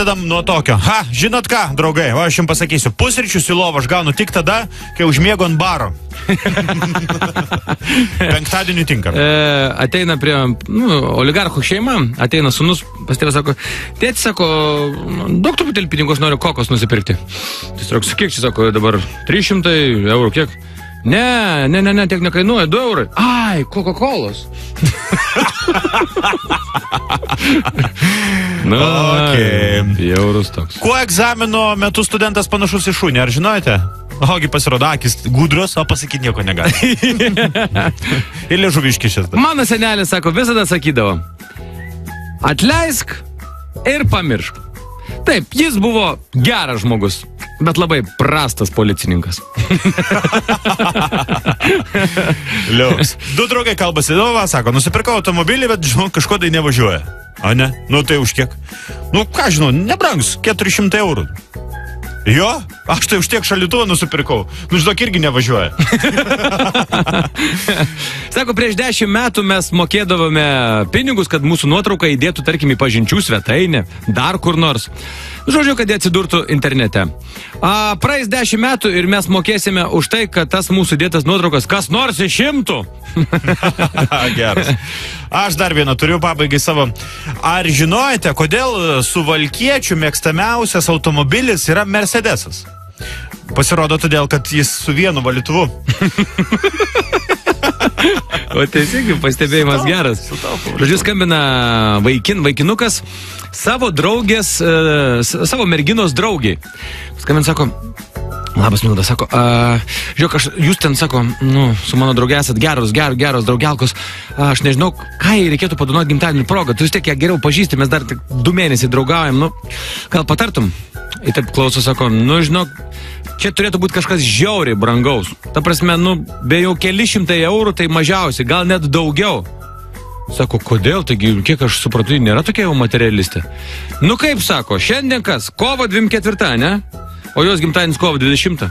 pradedam nuo tokio. Žinot ką, draugai, o aš jums pasakysiu, pusryčius į lovą aš gaunu tik tada, kai užmiegu ant baro. Penktadienį tinka. Ateina prie oligarchų šeima, ateina sūnus, pas tėvą sako, tėti sako, daug truputėlį pinigos noriu kokos nusipirkti. Tai sako, kiek čia sako, dabar 300 eurų, kiek? Ne, tiek nekainuoja, 2 eurai. Ai, Coca-Colos. Eurus toks. Kuo egzamino metu studentas panašus į šunį, ar žinote? Ogi pasirodo, akis gudros, o pasakyti nieko negali. Ir liežuviškišės. Mano senelis, sako, visada sakydavo, atleisk ir pamiršk. Taip, jis buvo geras žmogus, bet labai prastas policininkas. Liuks. Du draugai kalbasi, sako, nusipirkau automobilį, bet, žinau, kažko tai nevažiuoja. A ne? Nu tai už kiek? Nu, ką žinau, nebrangs, 400 eurų. Jo, aš tai už tiek šaldytuvą nusipirkau. Nu, žinok, irgi nevažiuoja. Sako, prieš 10 metų mes mokėdavome pinigus, kad mūsų nuotrauką įdėtų, tarkim, į pažinčių svetainę, dar kur nors. Žodžiu, kad jie atsidurtų internete. Praeis 10 metų ir mes mokėsime už tai, kad tas mūsų dėtas nuotraukas kas nors išimtų. Geras. Aš dar vieną turiu pabaigai savo. Ar žinojate, kodėl suvalkiečių mėgstamiausias automobilis yra Mercedesas? Pasirodo todėl, kad jis su vienu valytuvu. O teisingai, pastebėjimas geras. Žodžiu, skambina vaikinukas savo draugės, savo merginos draugiai. Skambina, sako, labas, Milda, sako, žiūrėk, jūs ten, sako, su mano draugė esat geros draugelkos, aš nežinau, ką jai reikėtų padovanoti gimtadienį progą, tu vis tiek ją geriau pažįsti, mes dar tik 2 mėnesiai draugaujam, gal patartum? Ir taip klauso, sako, žinok, čia turėtų būti kažkas žiauriai brangaus. Ta prasme, be jau keli šimtai eurų, tai mažiausiai, gal net daugiau. Sako, kodėl? Taigi, kiek aš supratau, nėra tokia jau materialistė. Kaip sako, šiandien kas? Kovo 24, ne? O jos gimtadienis kovo 20.